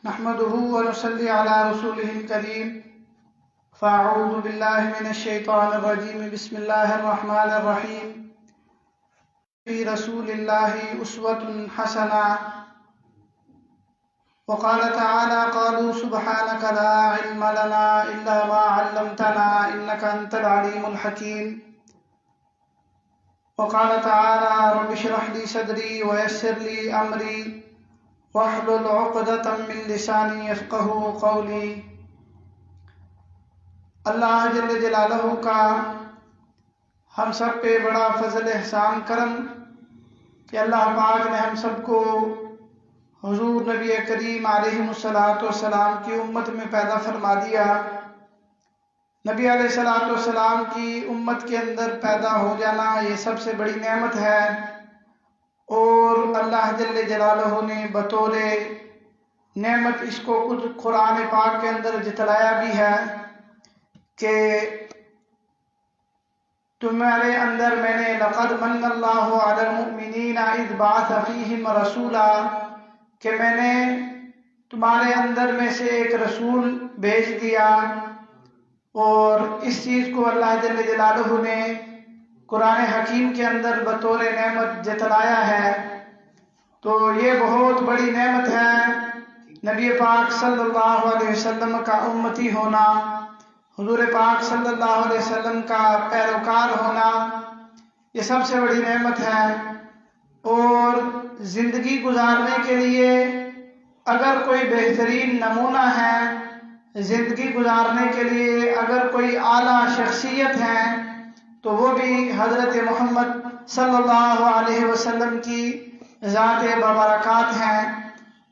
نحمده ونصلي على رسوله الكريم فأعوذ بالله من الشيطان الرجيم بسم الله الرحمن الرحيم في رسول الله أسوة حسنة وقال تعالى قالوا سبحانك لا علم لنا إلا ما علمتنا إنك أنت العليم الحكيم وقال تعالى رب اشرح لي صدري ويسر لي أمري واحلل عقدة من لسانی یفقہوا قولی۔ اللہ جل جلالہ کا ہم سب پہ بڑا فضل احسان کرم کہ اللہ پاک نے ہم سب کو حضور نبی کریم علیہ الصلوۃ والسلام کی امت میں پیدا فرما دیا۔ نبی علیہ الصلوۃ والسلام کی امت کے اندر پیدا ہو جانا یہ سب سے بڑی نعمت ہے، اور اللہ جل جلالہ نے بطور نعمت اس کو خود قرآن پاک کے اندر جتلایا بھی ہے کہ تمہارے اندر میں نے لقد من اللہ علی المؤمنین اذ بعث فیہم رسولا، کہ میں نے تمہارے اندر میں سے ایک رسول بھیج دیا، اور اس چیز کو اللہ جل جلالہ نے قرآن حکیم کے اندر بطور نعمت جتلایا ہے۔ تو یہ بہت بڑی نعمت ہے نبی پاک صلی اللہ علیہ وسلم کا امتی ہونا، حضور پاک صلی اللہ علیہ وسلم کا پیروکار ہونا، یہ سب سے بڑی نعمت ہے۔ اور زندگی گزارنے کے لیے اگر کوئی بہترین نمونہ ہے، زندگی گزارنے کے لیے اگر کوئی اعلیٰ شخصیت ہے تو وہ بھی حضرت محمد صلی اللہ علیہ وسلم کی ذات ببرکات ہیں۔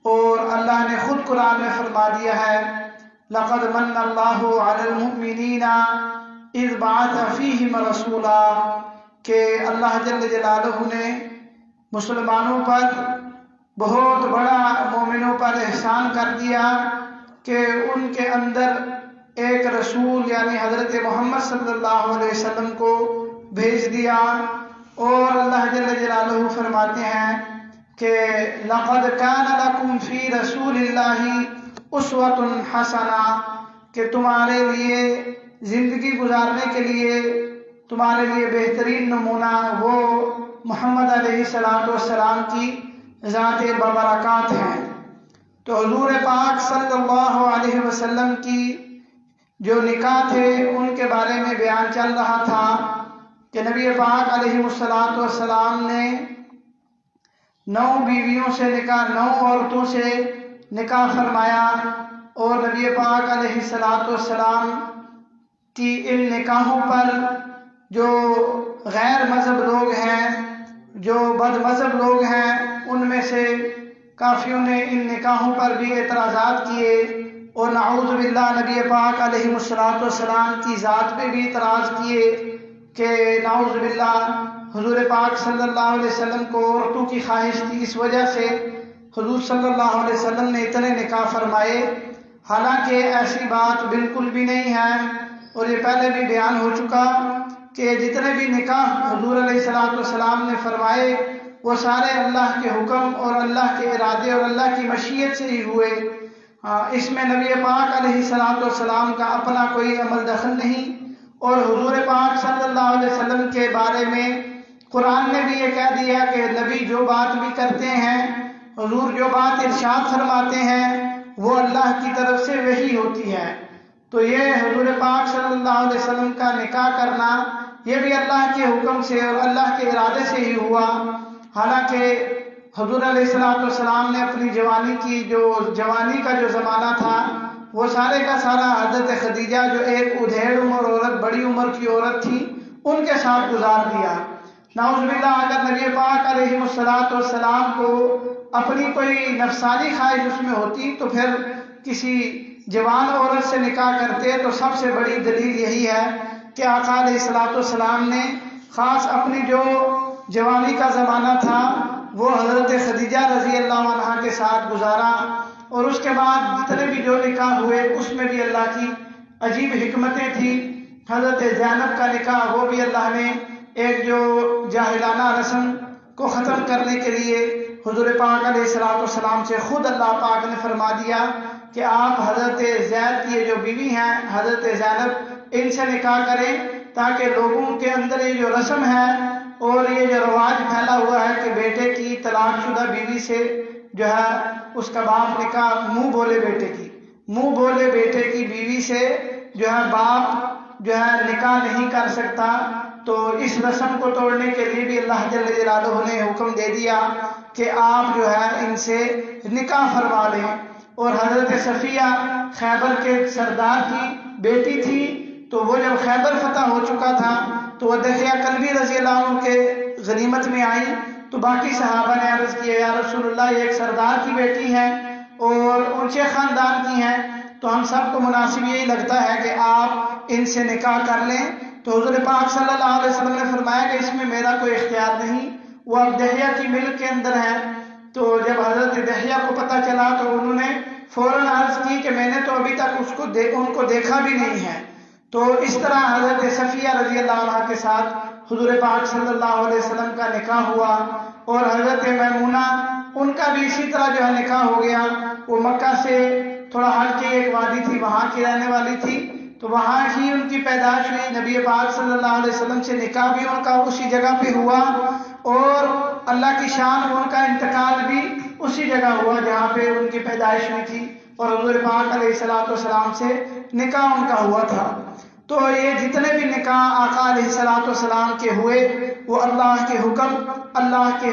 اور اللہ نے خود قرآن میں فرما دیا ہے لقد من اللہ علی المؤمنین اذ بعث فیہم رسولا، کہ اللہ جل جلالہ نے مسلمانوں پر بہت بڑا مومنوں پر احسان کر دیا کہ ان کے اندر ایک رسول یعنی حضرت محمد صلی اللہ علیہ وسلم کو بھیج دیا۔ اور اللہ جل جلالہ فرماتے ہیں کہ لقد کان لکم فی رسول اللہ اسوۃ حسنہ، کہ تمہارے لیے زندگی گزارنے کے لیے تمہارے لیے بہترین نمونہ وہ محمد علیہ الصلوۃ والسلام کی ذات ببرکات ہیں۔ تو حضور پاک صلی اللہ علیہ وسلم کی جو نکاح تھے ان کے بارے میں بیان چل رہا تھا کہ نبی پاک علیہ الصلوۃ والسلام نے 9 بیویوں سے نکاح، 9 عورتوں سے نکاح فرمایا، اور نبی پاک علیہ الصلوۃ والسلام کی ان نکاحوں پر جو غیر مذہب لوگ ہیں، جو بد مذہب لوگ ہیں، ان میں سے کافیوں نے ان نکاحوں پر بھی اعتراضات کیے، اور نعوذ باللہ نبی پاک علیہ الصلوۃ والسلام کی ذات پہ بھی اعتراض کیے کہ نعوذ باللہ حضور پاک صلی اللہ علیہ وسلم کو عورتوں کی خواہش تھی، اس وجہ سے حضور صلی اللہ علیہ وسلم نے اتنے نکاح فرمائے، حالانکہ ایسی بات بالکل بھی نہیں ہے۔ اور یہ پہلے بھی بیان ہو چکا کہ جتنے بھی نکاح حضور علیہ الصلوۃ والسلام نے فرمائے وہ سارے اللہ کے حکم اور اللہ کے ارادے اور اللہ کی مشیت سے ہی ہوئے۔ اس میں نبی پاک علیہ الصلوۃ والسلام کا اپنا کوئی عمل دخل نہیں، اور حضور پاک صلی اللہ علیہ وسلم کے بارے میں قرآن نے بھی یہ کہہ دیا کہ نبی جو بات بھی کرتے ہیں، حضور جو بات ارشاد فرماتے ہیں وہ اللہ کی طرف سے وحی ہوتی ہے۔ تو یہ حضور پاک صلی اللہ علیہ وسلم کا نکاح کرنا یہ بھی اللہ کے حکم سے اور اللہ کے ارادے سے ہی ہوا، حالانکہ حضور علیہ الصلوۃ والسلام نے اپنی جوانی کا جو زمانہ تھا وہ سارے کا سارا حضرت خدیجہ جو ایک ادھیڑ عمر عورت، بڑی عمر کی عورت تھی، ان کے ساتھ گزار دیا۔ نعوذ باللہ اگر نبی پاک علیہ الصلوۃ والسلام کو اپنی کوئی نفسانی خواہش اس میں ہوتی تو پھر کسی جوان عورت سے نکاح کرتے۔ تو سب سے بڑی دلیل یہی ہے کہ آقا علیہ الصلوۃ والسلام نے خاص اپنی جو جوانی کا زمانہ تھا وہ حضرت خدیجہ رضی اللہ عنہا کے ساتھ گزارا، اور اس کے بعد جتنے بھی جو نکاح ہوئے اس میں بھی اللہ کی عجیب حکمتیں تھیں۔ حضرت زینب کا نکاح وہ بھی اللہ نے ایک جو جاہلانہ رسم کو ختم کرنے کے لیے حضور پاک علیہ الصلوۃ والسلام سے خود اللہ پاک نے فرما دیا کہ آپ حضرت زید کی جو بیوی ہیں حضرت زینب ان سے نکاح کریں، تاکہ لوگوں کے اندر یہ جو رسم ہے اور یہ جو رواج پھیلا ہوا ہے کہ بیٹے کی طلاق شدہ بیوی سے جو ہے اس کا باپ نکاح منہ بولے بیٹے کی بیوی سے جو ہے باپ جو ہے نکاح نہیں کر سکتا، تو اس رسم کو توڑنے کے لیے بھی اللہ جل جلالہ نے حکم دے دیا کہ آپ جو ہے ان سے نکاح فرما لیں۔ اور حضرت صفیہ خیبر کے سردار کی بیٹی تھی، تو وہ جب خیبر فتح ہو چکا تھا تو وہ دحیہ کلبی رضی اللہ عنہ کے غنیمت میں آئی، تو باقی صحابہ نے عرض کیا یا رسول اللہ یہ ایک سردار کی بیٹی ہے اور اونچے خاندان کی ہیں، تو ہم سب کو مناسب یہی لگتا ہے کہ آپ ان سے نکاح کر لیں۔ تو حضور پاک صلی اللہ علیہ وسلم نے فرمایا کہ اس میں میرا کوئی اختیار نہیں، وہ اب دحیہ کی ملک کے اندر ہیں۔ تو جب حضرت دحیہ کو پتہ چلا تو انہوں نے فوراً عرض کی کہ میں نے تو ابھی تک ان کو دیکھا بھی نہیں ہے۔ تو اس طرح حضرت صفیہ رضی اللہ عنہ کے ساتھ حضور پاک صلی اللہ علیہ وسلم کا نکاح ہوا، اور حضرت میمونہ ان کا بھی اسی طرح جو ہے نکاح ہو گیا۔ وہ مکہ سے تھوڑا ہٹ کے ایک وادی تھی وہاں کی رہنے والی تھی، تو وہاں ہی ان کی پیدائش ہوئی، نبی پاک صلی اللہ علیہ وسلم سے نکاح بھی ان کا اسی جگہ پہ ہوا، اور اللہ کی شان ان کا انتقال بھی اسی جگہ ہوا جہاں پہ ان کی پیدائش ہوئی تھی، اور حضور پاک علیہ الصلوۃ والسلام سے نکاح ان کا ہوا تھا۔ تو یہ جتنے بھی نکاح آقا علیہ الصلوۃ والسلام کے ہوئے وہ اللہ کے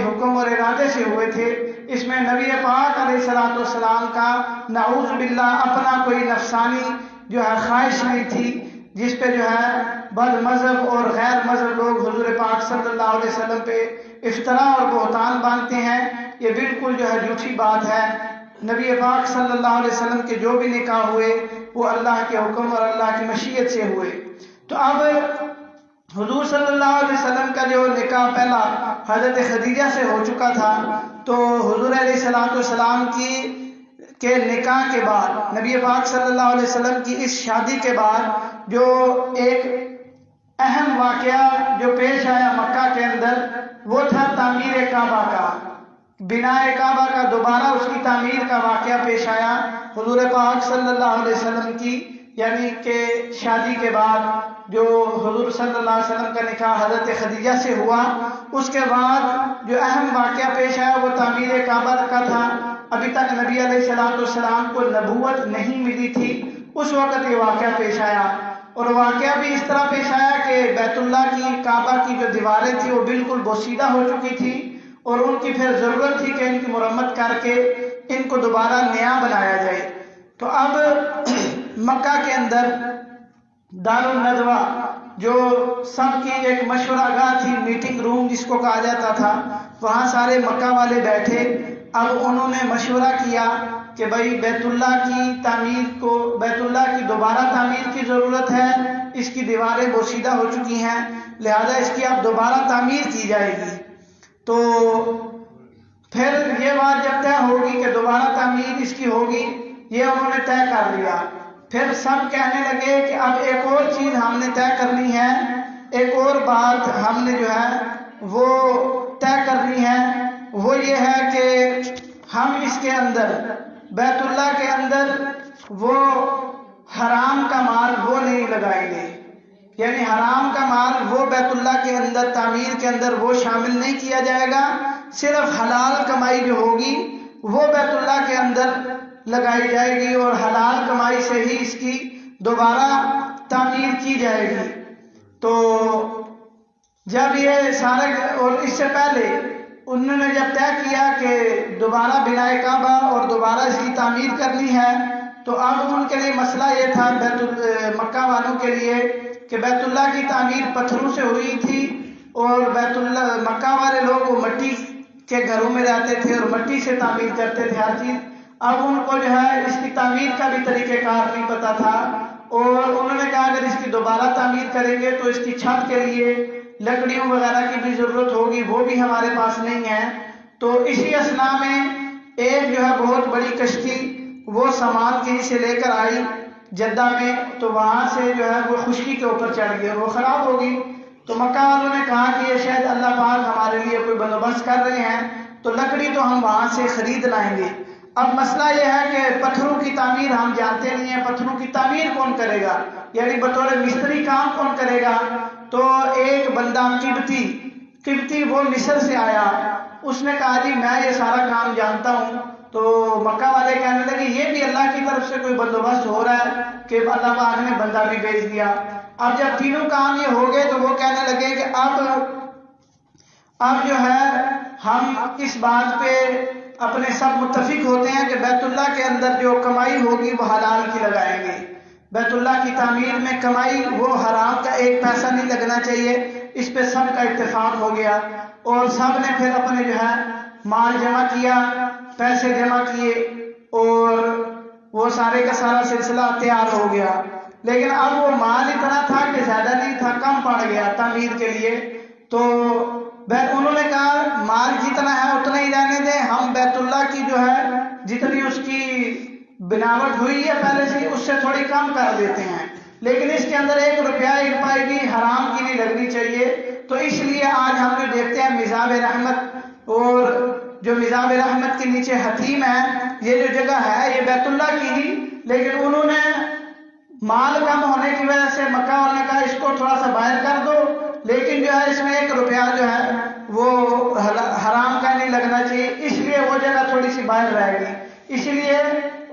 حکم اور ارادے سے ہوئے تھے۔ اس میں نبی پاک علیہ الصلوۃ والسلام کا نعوذ باللہ اپنا کوئی نفسانی جو ہے خواہش نہیں تھی، جس پہ جو ہے بد مذہب اور غیر مذہب لوگ حضور پاک صلی اللہ علیہ وسلم پہ افطرا اور بہتان باندھتے ہیں، یہ بالکل جو ہے جھوٹی بات ہے۔ نبی پاک صلی اللہ علیہ وسلم کے جو بھی نکاح ہوئے وہ اللہ کے حکم اور اللہ کی مشیت سے ہوئے۔ تو اب حضور صلی اللہ علیہ وسلم کا جو نکاح پہلا حضرت خدیجہ سے ہو چکا تھا، تو حضور علیہ الصلوۃ والسلام کے نکاح کے بعد نبی پاک صلی اللہ علیہ وسلم کی اس شادی کے بعد جو ایک اہم واقعہ جو پیش آیا مکہ کے اندر وہ تھا تعمیر کعبہ کا، بناء کعبہ کا دوبارہ اس کی تعمیر کا واقعہ پیش آیا۔ حضور پاک صلی اللہ علیہ وسلم کی یعنی کہ شادی کے بعد جو حضور صلی اللہ علیہ وسلم کا نکاح حضرت خدیجہ سے ہوا، اس کے بعد جو اہم واقعہ پیش آیا وہ تعمیر کعبہ کا تھا۔ ابھی تک نبی علیہ الصلوۃ والسلام کو نبوت نہیں ملی تھی، اس وقت یہ واقعہ پیش آیا، اور واقعہ بھی اس طرح پیش آیا کہ بیت اللہ کی کعبہ کی جو دیواریں تھیں وہ بالکل بوسیدہ ہو چکی تھی، اور ان کی پھر ضرورت تھی کہ ان کی مرمت کر کے ان کو دوبارہ نیا بنایا جائے۔ تو اب مکہ کے اندر دار الندوہ جو سب کی ایک مشورہ گاہ تھی، میٹنگ روم جس کو کہا جاتا تھا، وہاں سارے مکہ والے بیٹھے۔ اب انہوں نے مشورہ کیا کہ بھائی بیت اللہ کی دوبارہ تعمیر کی ضرورت ہے، اس کی دیواریں بوسیدہ ہو چکی ہیں، لہذا اس کی اب دوبارہ تعمیر کی جائے گی۔ تو پھر یہ بات جب طے ہوگی کہ دوبارہ تعمیر اس کی ہوگی، یہ انہوں نے طے کر لیا۔ پھر سب کہنے لگے کہ اب ایک اور چیز ہم نے طے کرنی ہے، ایک اور بات ہم نے جو ہے وہ طے کرنی ہے، وہ یہ ہے کہ ہم اس کے اندر بیت اللہ کے اندر وہ حرام کا مال وہ نہیں لگائیں گے، یعنی حرام کا مال وہ بیت اللہ کے اندر تعمیر کے اندر وہ شامل نہیں کیا جائے گا، صرف حلال کمائی جو ہوگی وہ بیت اللہ کے اندر لگائی جائے گی، اور حلال کمائی سے ہی اس کی دوبارہ تعمیر کی جائے گی۔ تو جب یہ سارے اور اس سے پہلے انہوں نے جب طے کیا کہ دوبارہ بناء کعبہ اور دوبارہ اس کی تعمیر کرنی ہے، تو اب ان کے لیے مسئلہ یہ تھا مکہ والوں کے لیے کہ بیت اللہ کی تعمیر پتھروں سے ہوئی تھی، اور مکہ والے لوگ وہ مٹی کے گھروں میں رہتے تھے اور مٹی سے تعمیر کرتے تھے ہر چیز۔ اب ان کو جو ہے اس کی تعمیر کا بھی طریقہ کار نہیں پتا تھا، اور انہوں نے کہا اگر اس کی دوبارہ تعمیر کریں گے تو اس کی چھت کے لیے لکڑیوں وغیرہ کی بھی ضرورت ہوگی، وہ بھی ہمارے پاس نہیں ہے۔ تو اسی اثناء میں ایک جو ہے بہت بڑی کشتی وہ سامان کہیں سے لے کر آئی جدہ میں، تو وہاں سے جو ہے وہ خشکی کے اوپر چڑھ گئی اور وہ خراب ہو گئی۔ تو مکہ والوں نے کہا کہ یہ شاید اللہ پاک ہمارے لیے کوئی بندوبست کر رہے ہیں، تو لکڑی تو ہم وہاں سے خرید لائیں گے۔ اب مسئلہ یہ ہے کہ پتھروں کی تعمیر ہم جانتے نہیں ہیں، پتھروں کی تعمیر کون کرے گا، یعنی بطور مستری کام کون کرے گا؟ تو ایک بندہ قبطی وہ مصر سے آیا، اس نے کہا جی میں یہ سارا کام جانتا ہوں۔ تو مکہ والے کہنے لگے یہ بھی اللہ کی طرف سے کوئی بندوبست ہو رہا ہے کہ اللہ پاک نے بندہ بھی بھیج دیا۔ اب جب تینوں کام یہ ہو گئے تو وہ کہنے لگے کہ اب جو ہے ہم اس بات پہ اپنے سب متفق ہوتے ہیں کہ بیت اللہ کے اندر جو کمائی ہوگی وہ حلال کی لگائیں گے، بیت اللہ کی تعمیر میں کمائی وہ حرام کا ایک پیسہ نہیں لگنا چاہیے، اس پہ سب کا اتفاق ہو گیا۔ اور سب نے پھر اپنے جو ہے مال جمع کیا، پیسے جمع کیے، اور وہ سارے کا سارا سلسلہ تیار ہو گیا۔ لیکن اب وہ مال اتنا تھا کہ زیادہ نہیں تھا، کم پڑ گیا تعمیر کے لیے۔ تو انہوں نے کہا مال جتنا ہے اتنا ہی رہنے دیں، ہم بیت اللہ کی جو ہے جتنی اس کی بناوٹ ہوئی ہے پہلے سے اس سے تھوڑی کم کر دیتے ہیں، لیکن اس کے اندر 1 روپیہ 1 پائی بھی حرام کی نہیں لگنی چاہیے۔ تو اس لیے آج ہم جو دیکھتے ہیں مزاب رحمت، اور جو مزاب رحمت کے نیچے حتیم ہے، یہ جو جگہ ہے یہ بیت اللہ کی ہی، لیکن انہوں نے مال کم ہونے کی وجہ سے مکہ والوں نے کہا اس کو تھوڑا سا باہر کر دو، لیکن جو ہے اس میں 1 روپیہ جو ہے وہ حرام کا نہیں لگنا چاہیے، اس لیے وہ جگہ تھوڑی سی باہر رہے گی۔ اس لیے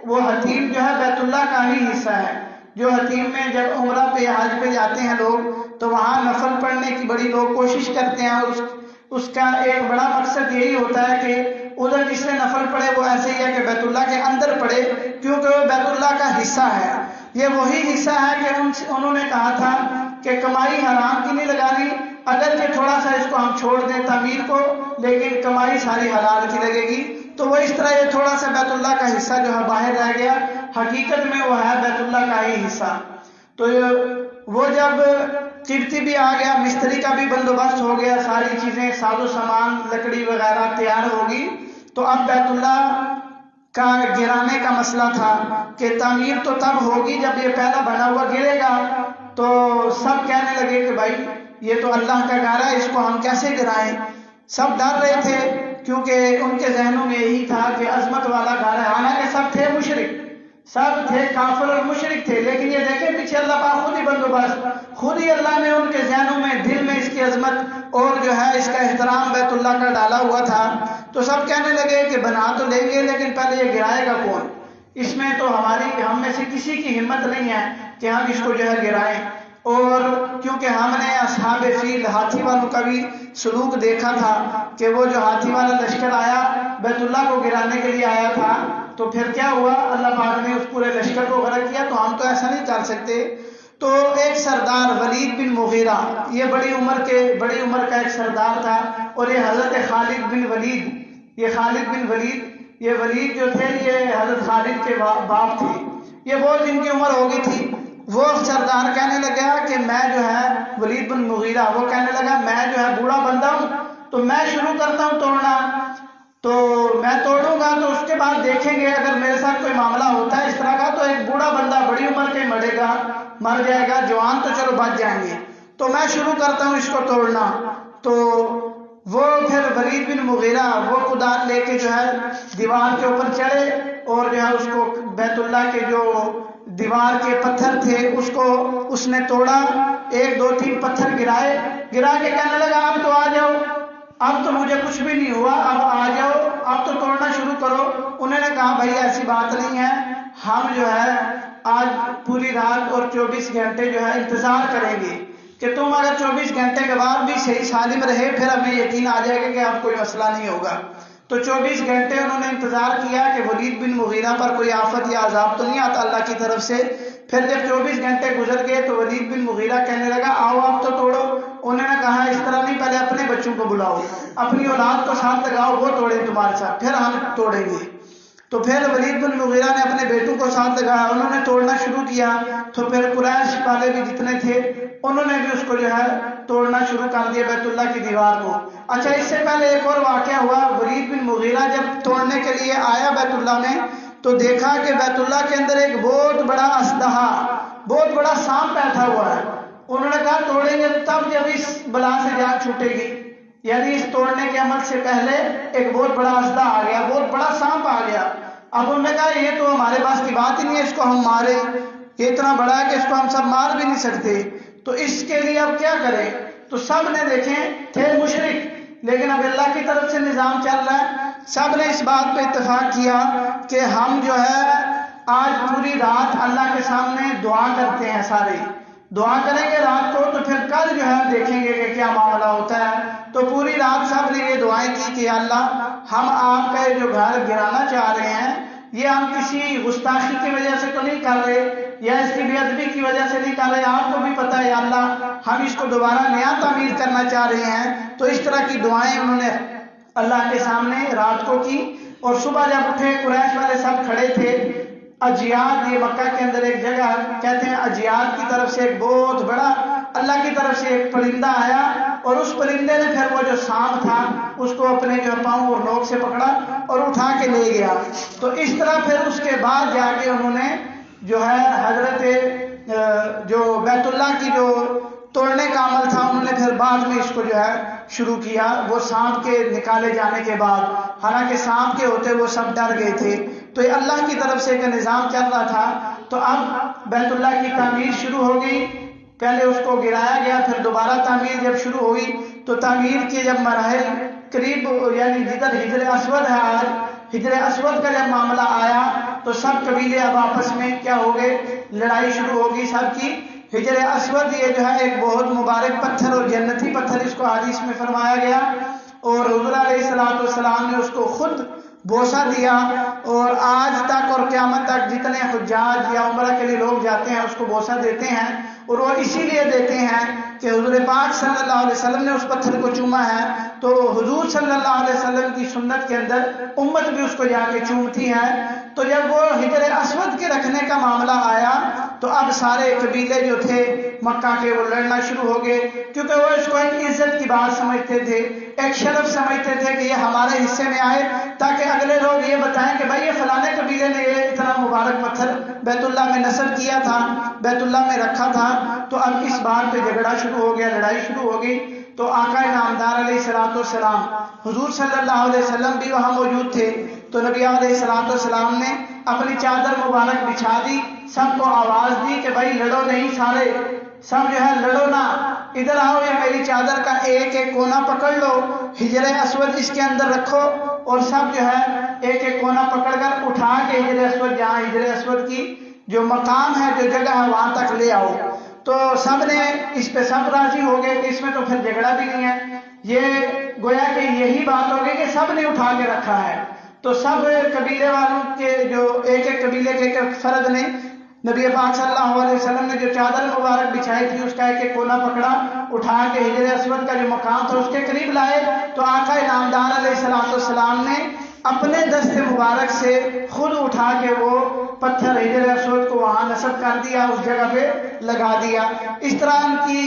وہ حتیم جو ہے بیت اللہ کا ہی حصہ ہے۔ جو حتیم میں جب عمرہ پہ حج پہ جاتے ہیں لوگ تو وہاں نفل پڑھنے کی بڑی لوگ کوشش کرتے ہیں، اور اس کا ایک بڑا مقصد یہی ہوتا ہے کہ ادھر جس نے نفل پڑھے وہ ایسے ہی ہے کہ بیت اللہ کے اندر پڑھے، کیونکہ وہ بیت اللہ کا حصہ ہے۔ یہ وہی حصہ ہے کہ انہوں نے کہا تھا کہ کمائی حرام کی نہیں لگانی، اگر کہ تھوڑا سا اس کو ہم چھوڑ دیں تعمیر کو، لیکن کمائی ساری حلال کی لگے گی۔ تو وہ اس طرح یہ تھوڑا سا بیت اللہ کا حصہ جو ہے باہر رہ گیا، حقیقت میں وہ ہے بیت اللہ کا ہی حصہ۔ تو وہ جب قبطی بھی آ گیا، مستری کا بھی بندوبست ہو گیا، ساری چیزیں ساز و سامان لکڑی وغیرہ تیار ہوگی، تو اب بیت اللہ کا گرانے کا مسئلہ تھا کہ تعمیر تو تب ہوگی جب یہ پہلا بنا ہوا گرے گا۔ تو سب کہنے لگے کہ بھائی یہ تو اللہ کا گھر ہے، اس کو ہم کیسے گرائیں؟ سب ڈر رہے تھے کیونکہ ان کے ذہنوں میں یہی تھا کہ عظمت والا گھر ہے، حالانکہ سب تھے مشرک، سب تھے کافر اور مشرک تھے، لیکن یہ دیکھیں پیچھے اللہ پاک خود ہی بندوبست، خود ہی اللہ نے ان کے ذہنوں میں دل میں اس کی عظمت اور جو ہے اس کا احترام بیت اللہ کا ڈالا ہوا تھا۔ تو سب کہنے لگے کہ بنا تو لیں گے لیکن پہلے یہ گرائے گا کون؟ اس میں تو ہم میں سے کسی کی ہمت نہیں ہے کہ ہم اس کو جو ہے گرائیں۔ اور کیونکہ ہم نے اصحاب فیل ہاتھی والوں کا بھی سلوک دیکھا تھا کہ وہ جو ہاتھی والا لشکر آیا بیت اللہ کو گرانے کے لیے آیا تھا، تو پھر کیا ہوا، اللہ پاک نے اس پورے لشکر کو غرق کیا۔ تو ہم تو ایسا نہیں کر سکتے۔ تو ایک سردار ولید بن مغیرہ، یہ بڑی عمر کا ایک سردار تھا، اور یہ حضرت خالد بن ولید، یہ ولید جو تھے یہ حضرت خالد کے باپ تھے، یہ بہت ان کی عمر ہو گئی تھی۔ وہ سردار کہنے لگا کہ میں جو ہے ولید بن مغیرہ، وہ کہنے لگا میں جو ہے بوڑھا بندہ ہوں تو میں شروع کرتا ہوں توڑنا، تو میں توڑوں گا تو اس کے بعد دیکھیں گے اگر میرے ساتھ کوئی معاملہ ہوتا ہے اس طرح کا تو ایک بوڑھا بندہ بڑی عمر کے مر جائے گا، جوان تو چلو بچ جائیں گے، تو میں شروع کرتا ہوں اس کو توڑنا۔ تو وہ پھر ولید بن مغیرہ وہ کدال لے کے جو ہے دیوار کے اوپر چڑھے، اور جو ہے اس کو بیت اللہ کے جو دیوار کے پتھر تھے اس نے توڑا، 1 2 3 پتھر گرا کے کہنے لگا اب تو آ جاؤ، اب تو مجھے کچھ بھی نہیں ہوا، اب آ جاؤ، اب تو توڑنا شروع کرو۔ انہوں نے کہا بھائی ایسی بات نہیں ہے، ہم جو ہے آج پوری رات اور 24 گھنٹے جو ہے انتظار کریں گے کہ تم اگر 24 گھنٹے کے بعد بھی صحیح سالم رہے پھر ہمیں یقین آ جائے گا کہ اب کوئی مسئلہ نہیں ہوگا۔ تو 24 گھنٹے انہوں نے انتظار کیا کہ ولید بن مغیرہ پر کوئی آفت یا عذاب تو نہیں آتا اللہ کی طرف سے۔ پھر جب 24 گھنٹے گزر گئے تو ولید بن مغیرہ کہنے لگا آؤ اب تو توڑو۔ انہوں نے کہا اس طرح نہیں، پہلے اپنے بچوں کو بلاؤ، اپنی اولاد کو ساتھ لگاؤ، وہ توڑیں تمہارے ساتھ، پھر ہم توڑیں گے۔ تو پھر ولید بن مغیرہ نے اپنے بیٹوں کو ساتھ لگایا، انہوں نے توڑنا شروع کیا۔ تو پھر قریش والے بھی جتنے تھے انہوں نے بھی اس کو جو ہے توڑنا شروع کر دیا بیت اللہ کی دیوار کو۔ اچھا اس سے پہلے ایک اور واقعہ ہوا، ولید بن مغیرہ جب توڑنے کے لیے آیا بیت اللہ میں تو دیکھا کہ بیت اللہ کے اندر ایک بہت بڑا اسدحہ، بہت بڑا سانپ بیٹھا ہوا ہے۔ انہوں نے کہا توڑیں گے تب جب اس بلا سے جان چھوٹے گی۔ یعنی اس توڑنے کے عمل سے پہلے ایک بہت بڑا اژدہا آ گیا، بہت بڑا سانپ آ گیا۔ اب انہوں نے کہا یہ تو ہمارے پاس کی بات ہی نہیں ہے، اس کو ہم مارے، یہ اتنا بڑا ہے کہ اس کو ہم سب مار بھی نہیں سکتے، تو اس کے لیے اب کیا کریں؟ تو سب نے دیکھیں تھے مشرک، لیکن اب اللہ کی طرف سے نظام چل رہا ہے، سب نے اس بات پہ اتفاق کیا کہ ہم جو ہے آج پوری رات اللہ کے سامنے دعا کرتے ہیں، سارے دعا کریں گے رات کو، تو پھر کل جو ہے دیکھیں گے کہ کیا معاملہ ہوتا ہے۔ تو پوری رات سب نے یہ دعائیں کی کہ اللہ ہم آپ کا جو گھر گرانا چاہ رہے ہیں، یہ ہم کسی گستاخی کی وجہ سے تو نہیں کر رہے یا اس کی بے ادبی کی وجہ سے نہیں کر رہے، آپ کو بھی پتہ ہے یا اللہ ہم اس کو دوبارہ نیا تعمیر کرنا چاہ رہے ہیں۔ تو اس طرح کی دعائیں انہوں نے اللہ کے سامنے رات کو کی، اور صبح جب اٹھے قریش والے سب کھڑے تھے، اجیاد، یہ مکہ کے اندر ایک جگہ کہتے ہیں اجیاد کی طرف سے ایک بہت بڑا اللہ کی طرف سے ایک پرندہ آیا، اور اس پرندے نے پھر وہ جو سانپ تھا اس کو اپنے جو پاؤں اور نوک سے پکڑا اور اٹھا کے لے گیا۔ تو اس طرح پھر اس کے بعد جا کے انہوں نے جو ہے حضرت جو بیت اللہ کی جو توڑنے کا عمل تھا، انہوں نے پھر بعد میں اس کو جو ہے شروع کیا، وہ سانپ کے نکالے جانے کے بعد، حالانکہ سانپ کے ہوتے وہ سب ڈر گئے تھے۔ تو یہ اللہ کی طرف سے ایک نظام چل رہا تھا۔ تو اب بیت اللہ کی تعمیر شروع ہو گئی، پہلے اس کو گرایا گیا، پھر دوبارہ تعمیر جب شروع ہوئی تو تعمیر کے جب مراحل قریب، یعنی جدھر حجر اسود ہے آج، حجر اسود کا جب معاملہ آیا تو سب قبیلے اب آپس میں کیا ہو گئے، لڑائی شروع ہوگی سب کی۔ حجر اسود یہ جو ہے ایک بہت مبارک پتھر اور جنتی پتھر، اس کو حدیث میں فرمایا گیا، اور حضور علیہ السلام نے اس کو خود بوسہ دیا، اور آج تک اور قیامت تک جتنے حجاج یا عمرہ کے لیے لوگ جاتے ہیں اس کو بوسہ دیتے ہیں، اور وہ اسی لیے دیتے ہیں کہ حضور پاک صلی اللہ علیہ وسلم نے اس پتھر کو چوما ہے، تو حضور صلی اللہ علیہ وسلم کی سنت کے اندر امت بھی اس کو جا کے چومتی ہے۔ تو جب وہ حجر اسود کے رکھنے کا معاملہ آیا تو اب سارے قبیلے جو تھے مکہ کے وہ لڑنا شروع ہو گئے، کیونکہ وہ اس کو ایک عزت کی بات سمجھتے تھے، ایک شرف سمجھتے تھے کہ یہ ہمارے حصے میں آئے تاکہ اگلے لوگ یہ بتائیں کہ بھائی یہ فلانے قبیلے نے یہ اتنا مبارک پتھر بیت اللہ میں نصب کیا تھا، بیت اللہ میں رکھا تھا۔ تو اب اس بات پہ جھگڑا شروع ہو گیا، لڑائی شروع ہو گئی۔ تو آقا نامدار علیہ السلام حضور صلی اللہ علیہ وسلم بھی وہاں موجود تھے، تو نبی علیہ السلام نے اپنی چادر مبارک بچھا دی، سب کو آواز دی کہ بھائی لڑو نہیں، سارے سب جو ہے لڑو نہ، ادھر آؤ، یہ میری چادر کا ایک ایک کونا پکڑ لو، حجر اسود اس کے اندر رکھو، اور سب جو ہے ایک ایک کونا پکڑ کر اٹھا کے حجر اسود، جہاں حجر اسود کی جو مقام ہے، جو جگہ ہے، وہاں تک لے آؤ۔ تو سب نے اس پہ سب راضی ہو گئے کہ اس میں تو پھر جھگڑا بھی نہیں ہے، یہ گویا کہ یہی بات ہوگی کہ سب نے اٹھا کے رکھا ہے۔ تو سب قبیلے والوں کے جو ایک ایک قبیلے کے ایک فرد نے نبی پاک صلی اللہ علیہ وسلم نے جو چادر مبارک بچھائی تھی اس کا ایک ایک کونا پکڑا، اٹھا کے حجر اسود کا جو مقام تھا اس کے قریب لائے، تو آقا نامدار علیہ السلام نے اپنے دست مبارک سے خود اٹھا کے وہ پتھر حجر اسود کو وہاں نصب کر دیا، اس جگہ پہ لگا دیا۔ اس طرح ان کی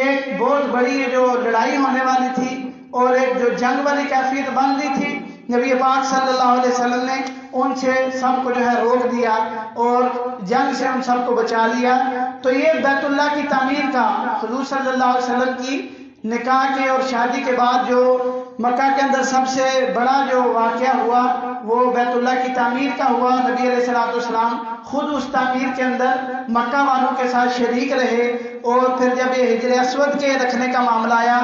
ایک بہت بڑی جو لڑائی ہونے والی تھی اور ایک جو جنگ والی کیفیت بن رہی تھی، نبی پاک صلی اللہ علیہ وسلم نے ان سے سب کو جو ہے روک دیا اور جنگ سے ان سب کو بچا لیا۔ تو یہ بیت اللہ کی تعمیر کا، حضور صلی اللہ علیہ وسلم کی نکاح کے اور شادی کے بعد جو مکہ کے اندر سب سے بڑا جو واقعہ ہوا وہ بیت اللہ کی تعمیر کا ہوا۔ نبی علیہ السلام خود اس تعمیر کے اندر مکہ والوں کے ساتھ شریک رہے، اور پھر جب یہ حجر اسود کے رکھنے کا معاملہ آیا،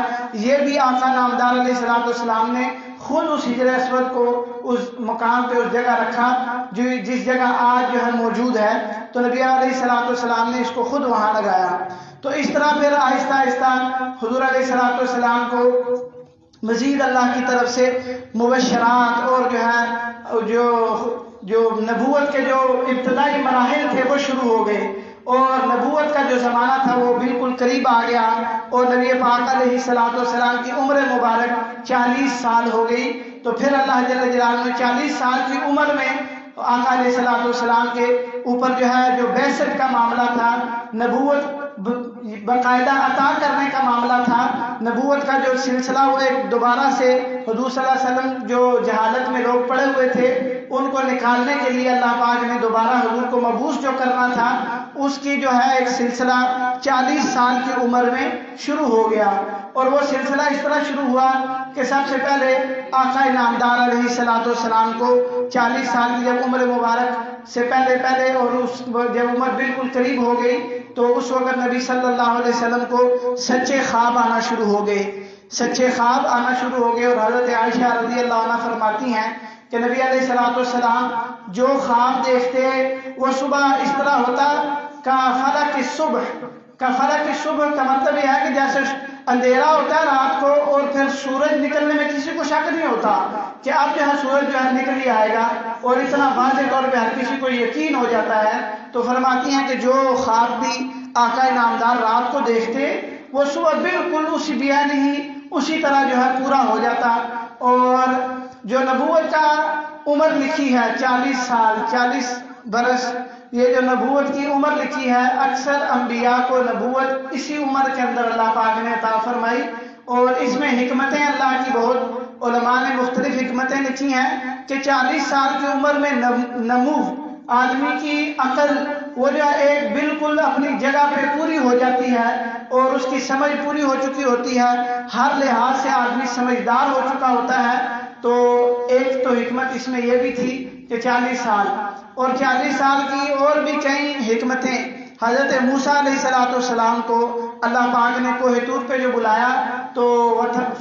یہ بھی آقا نامدار علیہ السلام نے خود اس حجر اسود کو اس مقام پہ اس جگہ رکھا جو جس جگہ آج جو ہے موجود ہے، تو نبی علیہ السلام نے اس کو خود وہاں لگایا۔ تو اس طرح پھر آہستہ آہستہ حضور علیہ السلام کو مزید اللہ کی طرف سے مبشرات اور جو ہے جو نبوت کے جو ابتدائی مراحل تھے وہ شروع ہو گئے، اور نبوت کا جو زمانہ تھا وہ بالکل قریب آ گیا، اور نبی پاک علیہ السلام کی عمر مبارک 40 سال ہو گئی۔ تو پھر اللہ جل جلالہ نے 40 سال کی عمر میں آقا علیہ السلام کے اوپر جو ہے جو بعثت کا معاملہ تھا، نبوت باقاعدہ عطا کرنے کا معاملہ تھا، نبوت کا جو سلسلہ وہ ایک دوبارہ سے حضور صلی اللہ علیہ وسلم جو جہالت میں لوگ پڑے ہوئے تھے ان کو نکالنے کے لیے اللہ پاک نے دوبارہ حضور کو مبعوث جو کرنا تھا اس کی جو ہے ایک سلسلہ 40 سال کی عمر میں شروع ہو گیا، اور وہ سلسلہ اس طرح شروع ہوا کہ سب سے پہلے آقا نامدار علیہ الصلوۃ والسلام کو 40 سال کی جب عمر مبارک سے پہلے اور جب عمر بالکل قریب ہو گئی تو اس وقت نبی صلی اللہ علیہ وسلم کو سچے خواب آنا شروع ہو گئے، سچے خواب آنا شروع ہو گئے۔ اور حضرت عائشہ رضی اللہ عنہ فرماتی ہیں کہ نبی علیہ الصلوۃ والسلام جو خواب دیکھتے وہ صبح اس طرح ہوتا کا فلق الصبح کا مطلب یہ ہے کہ جیسے اندھیرا ہوتا ہے رات کو اور پھر سورج نکلنے میں کسی کو شک نہیں ہوتا کہ اب جو ہے سورج جو ہے نکل ہی آئے گا، اور اتنا واضح طور پہ ہر کسی کو یقین ہو جاتا ہے۔ تو فرماتی ہیں کہ جو خواب بھی آقا نامدار رات کو دیکھتے وہ صبح بالکل اسی بیان ہی اسی طرح جو ہے پورا ہو جاتا، اور جو نبوت کا عمر لکھی ہے 40 سال 40 برس، یہ جو نبوت کی عمر لکھی ہے اکثر انبیاء کو نبوت اسی عمر کے اندر اللہ پاک نے عطا فرمائی، اور اس میں حکمتیں اللہ کی بہت علماء نے مختلف حکمتیں لکھی ہیں کہ 40 سال کی عمر میں نمو آدمی کی عقل وہ جو ایک بالکل اپنی جگہ پہ پوری ہو جاتی ہے اور اس کی سمجھ پوری ہو چکی ہوتی ہے، ہر لحاظ سے آدمی سمجھدار ہو چکا ہوتا ہے۔ تو ایک تو حکمت اس میں یہ بھی تھی کہ 40 سال، اور 40 سال کی اور بھی کئی حکمتیں۔ حضرت موسیٰ علیہ الصلوۃ والسلام کو اللہ پاک نے کوہ طور پہ جو بلایا تو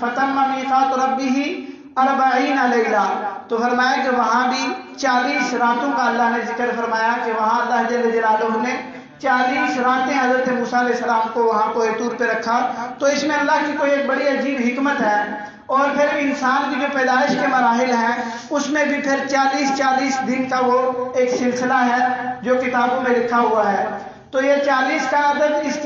فَتَمَّ مِيقَاتُ رَبِّهِ 40 لیلہ، تو فرمایا کہ وہاں بھی 40 راتوں کا اللہ نے ذکر فرمایا کہ وہاں اللہ جل جلالہ نے 40 راتیں حضرت موسیٰ علیہ السلام کو وہاں کوہ طور پہ رکھا۔ تو اس میں اللہ کی کوئی ایک بڑی عجیب حکمت ہے۔ اور پھر انسان کی جو پیدائش کے مراحل ہیں اس میں بھی پھر 40 دن کا وہ ایک سلسلہ ہے جو کتابوں میں لکھا ہوا ہے۔ تو یہ 40 کا عدد اس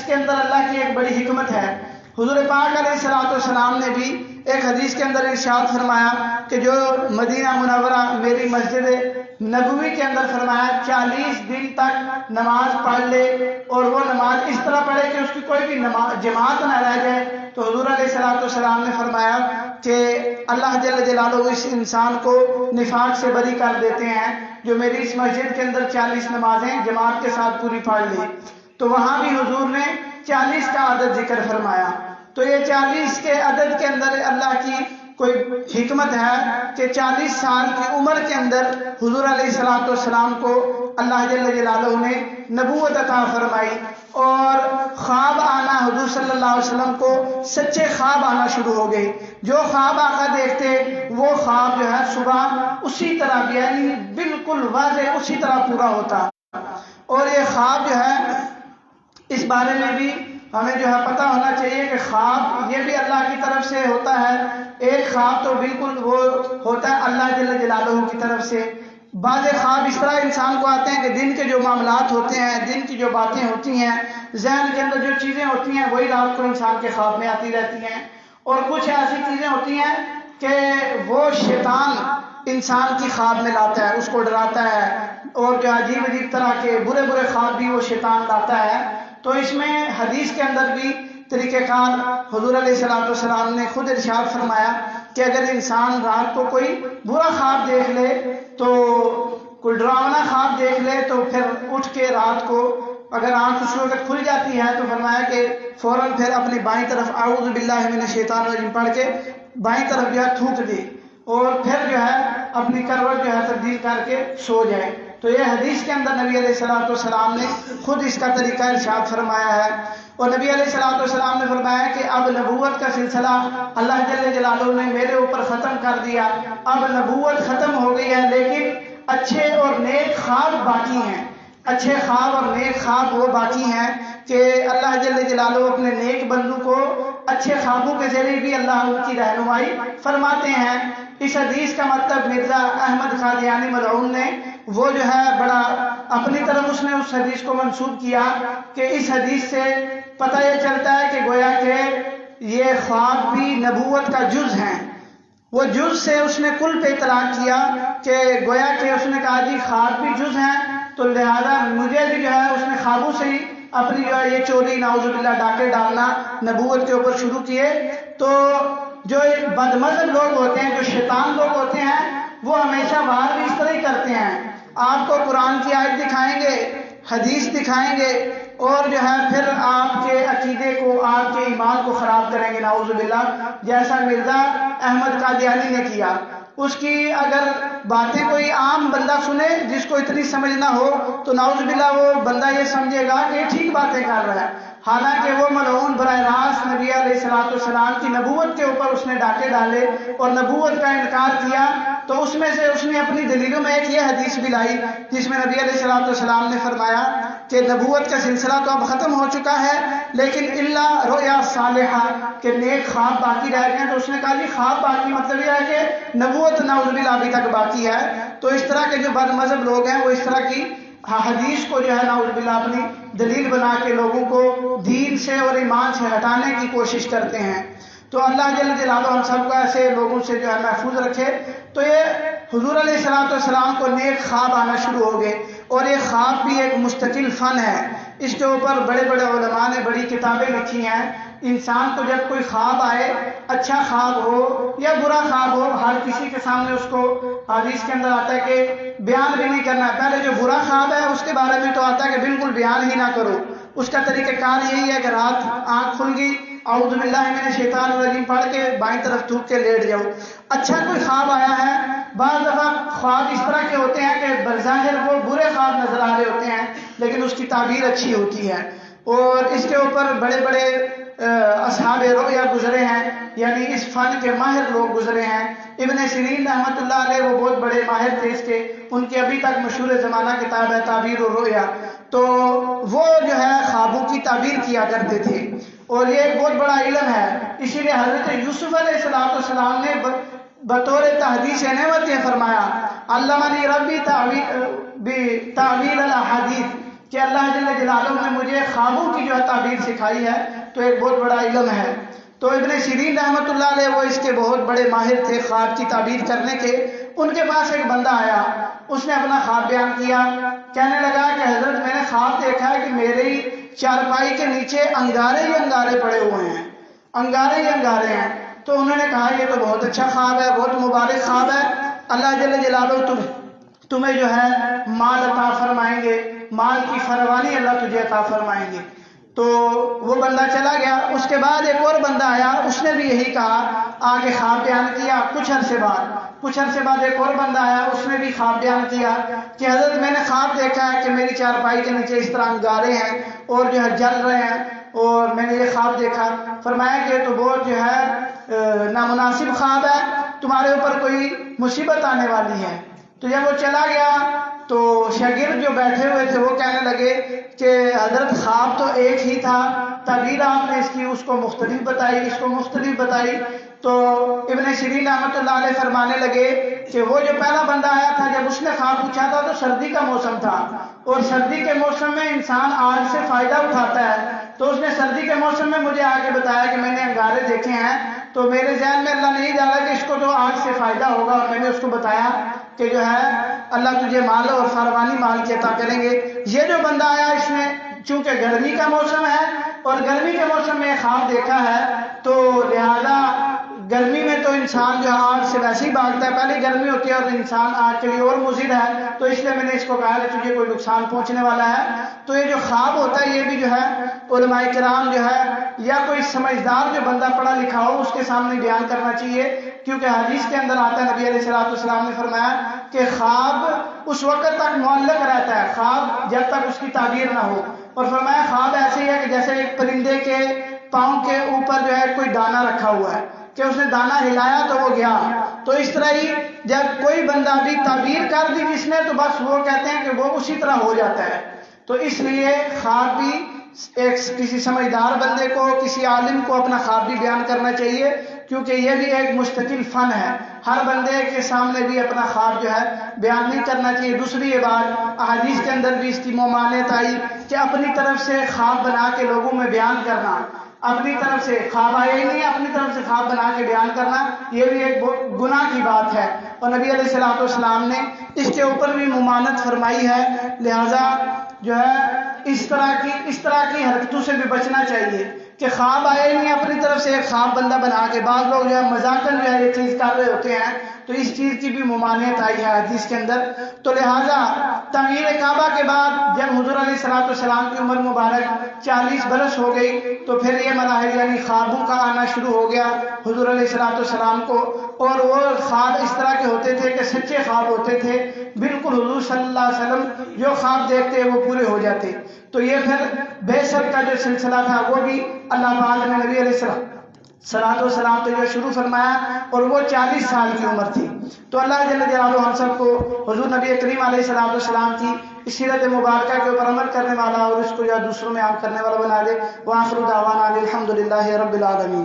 کے اندر اللہ کی ایک بڑی حکمت ہے۔ حضور پاک علیہ الصلوۃ والسلام نے بھی ایک حدیث کے اندر ارشاد فرمایا کہ جو مدینہ منورہ میری مسجد نبوی کے اندر فرمایا 40 دن تک نماز پڑھ لے اور وہ نماز اس طرح پڑھے کہ اس کی کوئی بھی جماعت نہ رہ جائے، تو حضور علیہ الصلوۃ والسلام نے فرمایا کہ اللہ جل جلالہ اس انسان کو نفاق سے بری کر دیتے ہیں جو میری اس مسجد کے اندر 40 نمازیں جماعت کے ساتھ پوری پڑھ لی۔ تو وہاں بھی حضور نے 40 کا عدد ذکر فرمایا۔ تو یہ 40 کے عدد کے اندر اللہ کی کوئی حکمت ہے کہ 40 سال کی عمر کے اندر حضور علیہ الصلوۃ والسلام کو اللہ جل جلالہ نے نبوت عطا فرمائی، اور خواب آنا حضور صلی اللہ علیہ وسلم کو سچے خواب آنا شروع ہو گئے۔ جو خواب آقا دیکھتے وہ خواب جو ہے صبح اسی طرح یعنی بالکل واضح اسی طرح پورا ہوتا۔ اور یہ خواب جو ہے اس بارے میں بھی ہمیں جو ہے پتہ ہونا چاہیے کہ خواب یہ بھی اللہ کی طرف سے ہوتا ہے۔ ایک خواب تو بالکل وہ ہوتا ہے اللہ جل جلالہ کی طرف سے، بعض خواب اس طرح انسان کو آتے ہیں کہ دن کے جو معاملات ہوتے ہیں، دن کی جو باتیں ہوتی ہیں، ذہن کے اندر جو چیزیں ہوتی ہیں وہی رات کو انسان کے خواب میں آتی رہتی ہیں، اور کچھ ایسی چیزیں ہوتی ہیں کہ وہ شیطان انسان کی خواب میں لاتا ہے، اس کو ڈراتا ہے، اور جو عجیب عجیب طرح کے برے برے خواب بھی وہ شیطان لاتا ہے۔ تو اس میں حدیث کے اندر بھی طریقہ کار حضور علیہ الصلوۃ والسلام نے خود ارشاد فرمایا کہ اگر انسان رات کو کوئی برا خواب دیکھ لے تو کوئی ڈراونا خواب دیکھ لے تو پھر اٹھ کے رات کو اگر آنکھ اس وقت کھل جاتی ہے تو فرمایا کہ فوراً پھر اپنی بائیں طرف اعوذ باللہ من الشیطان الرجیم پڑھ کے بائیں طرف جو ہے تھوک دے، اور پھر جو ہے اپنی کروٹ جو ہے تبدیل کر کے سو جائے۔ تو یہ حدیث کے اندر نبی علیہ الصلوۃ والسلام نے خود اس کا طریقہ ارشاد فرمایا ہے، اور نبی علیہ الصلوۃ والسلام نے فرمایا کہ اب نبوت کا سلسلہ اللہ جل جلالہ نے میرے اوپر ختم کر دیا، اب نبوت ختم ہو گئی ہے، لیکن اچھے اور نیک خواب باقی ہیں۔ اچھے خواب اور نیک خواب وہ باقی ہیں کہ اللہ جل جلالہ اپنے نیک بندوں کو اچھے خوابوں کے ذریعے بھی اللہ ان کی رہنمائی فرماتے ہیں۔ اس حدیث کا مطلب مرزا احمد قادیانی ملعون نے وہ جو ہے بڑا اپنی طرف اس نے اس حدیث کو منسوب کیا کہ اس حدیث سے پتہ یہ چلتا ہے کہ گویا کہ یہ خواب بھی نبوت کا جز ہیں۔ وہ جز سے اس نے کل پہ اطلاق کیا کہ گویا کہ اس نے کہا جی خواب بھی جز ہیں، تو لہذا مجھے بھی جو ہے اس نے خوابوں سے ہی اپنی جو ہے یہ چوری نعوذ باللہ ڈاکے ڈالنا نبوت کے اوپر شروع کیے۔ تو جو بد مذہب لوگ ہوتے ہیں، جو شیطان لوگ ہوتے ہیں، وہ ہمیشہ وار بھی اس طرح ہی کرتے ہیں۔ آپ کو قرآن کی آیت دکھائیں گے حدیث دکھائیں گے اور جو ہے پھر آپ کے عقیدے کو، آپ کے ایمان کو خراب کریں گے، نعوذ باللہ، جیسا مرزا احمد قادیانی نے کیا۔ اس کی اگر باتیں کوئی عام بندہ سنے جس کو اتنی سمجھ نہ ہو تو نعوذ باللہ وہ بندہ یہ سمجھے گا کہ ٹھیک باتیں کر رہا ہے، حالانکہ وہ ملعون براہ راست نبی علیہ السلام کی نبوت کے اوپر اس نے ڈاکے ڈالے اور نبوت کا انکار کیا۔ تو اس میں سے اس نے اپنی دلیلوں میں ایک یہ حدیث بھی لائی جس میں نبی علیہ السلام نے فرمایا کہ نبوت کا سلسلہ تو اب ختم ہو چکا ہے لیکن الا رؤیا صالحہ، کہ نیک خواب باقی رہ گئے ہیں۔ تو اس نے کہا جی خواب باقی مطلب یہ ہے کہ نبوت نعوذ باللہ ابھی تک باقی ہے۔ تو اس طرح کے جو بد مذہب لوگ ہیں وہ اس طرح کی حدیث کو جو ہے نعوذ باللہ اپنی دلیل بنا کے لوگوں کو دین سے اور ایمان سے ہٹانے کی کوشش کرتے ہیں۔ تو اللہ جل جلالہ ہم سب کو ایسے لوگوں سے جو ہے محفوظ رکھے۔ تو یہ حضور علیہ السلام کو نیک خواب آنا شروع ہو گئے، اور یہ خواب بھی ایک مستقل فن ہے۔ اس کے اوپر بڑے بڑے علماء نے بڑی کتابیں لکھی ہیں۔ انسان کو جب کوئی خواب آئے، اچھا خواب ہو یا برا خواب ہو، ہر کسی کے سامنے اس کو حدیث کے اندر آتا ہے کہ بیان بھی نہیں کرنا ہے۔ پہلے جو برا خواب ہے اس کے بارے میں تو آتا ہے کہ بالکل بیان ہی نہ کرو۔ اس کا طریقہ کار یہی ہے کہ رات آنکھ کھل گئی، اعوذ باللہ من الشیطان الرجیم پڑھ کے بائیں طرف تھوک کے لیٹ جاؤ۔ اچھا کوئی خواب آیا ہے، بعض دفعہ خواب اس طرح کے ہوتے ہیں کہ بظاہر وہ برے خواب نظر آ رہے ہوتے ہیں لیکن اس کی تعبیر اچھی ہوتی ہے، اور اس کے اوپر بڑے بڑے اصحاب رؤیا گزرے ہیں، یعنی اس فن کے ماہر لوگ گزرے ہیں۔ ابن سیرین رحمۃ اللہ علیہ وہ بہت بڑے ماہر تھے اس کے، ان کی ابھی تک مشہور زمانہ کتاب ہے تعبیر الرؤیا۔ تو وہ جو ہے خوابوں کی تعبیر کیا کرتے تھے، اور یہ ایک بہت بڑا علم ہے۔ اسی لیے حضرت یوسف علیہ السلام نے بطور تحدیث نعمت یہ فرمایا علمنی ربی تعویل الاحادیث، کہ اللہ جل جلالہ نے مجھے خوابوں کی جو ہے تعبیر سکھائی ہے۔ تو ایک بہت بڑا علم ہے۔ تو ابن سیرین رحمۃ اللہ علیہ وہ اس کے بہت بڑے ماہر تھے خواب کی تعبیر کرنے کے۔ ان کے پاس ایک بندہ آیا، اس نے اپنا خواب بیان کیا، کہنے لگا کہ حضرت میں نے خواب دیکھا ہے کہ میری چارپائی کے نیچے انگارے ہی انگارے پڑے ہوئے ہیں، انگارے ہی انگارے ہیں۔ تو انہوں نے کہا یہ تو بہت اچھا خواب ہے، بہت مبارک خواب ہے، اللہ جل جلالہ تمہیں جو ہے مال عطا فرمائیں گے، مال کی فراوانی اللہ تجھے عطا فرمائیں گے۔ تو وہ بندہ چلا گیا۔ اس کے بعد ایک اور بندہ آیا، اس نے بھی یہی کہا، آگے خواب بیان کیا۔ کچھ عرصے بعد ایک اور بندہ آیا، اس نے بھی خواب بیان کیا کہ حضرت میں نے خواب دیکھا ہے کہ میری چارپائی کے نیچے اس طرح انگارے ہیں اور جو ہے جل رہے ہیں، اور میں نے یہ خواب دیکھا۔ فرمایا کہ تو بہت جو ہے نامناسب خواب ہے، تمہارے اوپر کوئی مصیبت آنے والی ہے۔ تو جب وہ چلا گیا تو شاگرد جو بیٹھے ہوئے تھے وہ کہنے لگے کہ حضرت خواب تو ایک ہی تھا، تعبیر آپ نے اس کی اس کو مختلف بتائی، اس کو مختلف بتائی۔ تو ابن سیرین رحمۃ اللہ علیہ فرمانے لگے کہ وہ جو پہلا بندہ آیا تھا جب اس نے خواب پوچھا تھا تو سردی کا موسم تھا، اور سردی کے موسم میں انسان آگ سے فائدہ اٹھاتا ہے۔ تو اس نے سردی کے موسم میں مجھے آ کے بتایا کہ میں نے انگارے دیکھے ہیں، تو میرے ذہن میں اللہ نہیں ڈالا کہ اس کو تو آگ سے فائدہ ہوگا، اور میں نے اس کو بتایا کہ جو ہے اللہ تجھے مال اور فراوانی مال کی عطا کریں گے۔ یہ جو بندہ آیا اس نے چونکہ گرمی کا موسم ہے اور گرمی کے موسم میں خواب دیکھا ہے، تو لہذا گرمی میں تو انسان جو آگ سے ویسے ہی بھاگتا ہے، پہلے گرمی ہوتی ہے اور انسان آگ کے لیے اور مضر ہے، تو اس لیے میں نے اس کو کہا کہ تجھے کوئی نقصان پہنچنے والا ہے۔ تو یہ جو خواب ہوتا ہے یہ بھی جو ہے علماء کرام جو ہے یا کوئی سمجھدار جو بندہ پڑھا لکھا ہو اس کے سامنے بیان کرنا چاہیے، کیونکہ حدیث کے اندر آتا ہے نبی علیہ السلام نے فرمایا کہ خواب اس وقت تک معلق رہتا ہے، خواب جب تک اس کی تعبیر نہ ہو، اور فرمایا خواب ایسے ہی ہے کہ جیسے ایک پرندے کے پاؤں کے اوپر جو ہے کوئی دانہ رکھا ہوا ہے کہ اس نے دانہ ہلایا تو وہ گیا۔ تو اس طرح ہی جب کوئی بندہ بھی تعبیر کر دی جس نے تو بس وہ کہتے ہیں کہ وہ اسی طرح ہو جاتا ہے۔ تو اس لیے خواب بھی ایک کسی سمجھدار بندے کو، کسی عالم کو اپنا خواب بھی بیان کرنا چاہیے، کیونکہ یہ بھی ایک مستقل فن ہے، ہر بندے کے سامنے بھی اپنا خواب جو ہے بیان نہیں کرنا چاہیے۔ دوسری یہ بات احادیث کے اندر بھی اس کی ممانعت آئی کہ اپنی طرف سے خواب بنا کے لوگوں میں بیان کرنا، اپنی طرف سے خواب آیا ہی نہیں، اپنی طرف سے خواب بنا کے بیان کرنا، یہ بھی ایک گناہ کی بات ہے، اور نبی علیہ السلام نے اس کے اوپر بھی ممانعت فرمائی ہے۔ لہذا جو ہے اس طرح کی حرکتوں سے بھی بچنا چاہیے۔ کہ خواب آئے نہیں اپنی طرف سے ایک خواب بندہ بنا کے. بعض لوگ جو ہے مذاقاً جو ہے یہ چیز کر رہے ہوتے ہیں, تو اس چیز کی بھی ممانعت آئی ہے حدیث کے اندر. تو لہٰذا تعمیر کعبہ کے بعد جب حضور علیہ الصلوۃ والسلام کی عمر مبارک 40 برس ہو گئی تو پھر یہ مراحل یعنی خوابوں کا آنا شروع ہو گیا حضور علیہ الصلوۃ والسلام کو. اور وہ خواب اس طرح کے ہوتے تھے کہ سچے خواب ہوتے تھے, بالکل حضور صلی اللہ علیہ وسلم جو خواب دیکھتے وہ پورے ہو جاتے. تو یہ پھر بعثت کا جو سلسلہ تھا وہ بھی اللہ پاک نے نبی علیہ السلام تو جو شروع فرمایا, اور وہ 40 سال کی عمر تھی. تو اللہ جل جلالہ ہم سب کو حضور نبی کریم علیہ السلام کی اس سیرت مبارکہ کے اوپر عمل کرنے والا اور اس کو یا دوسروں میں عام کرنے والا بنا دے. وآخر دعوانا الحمد للہ رب العالمین.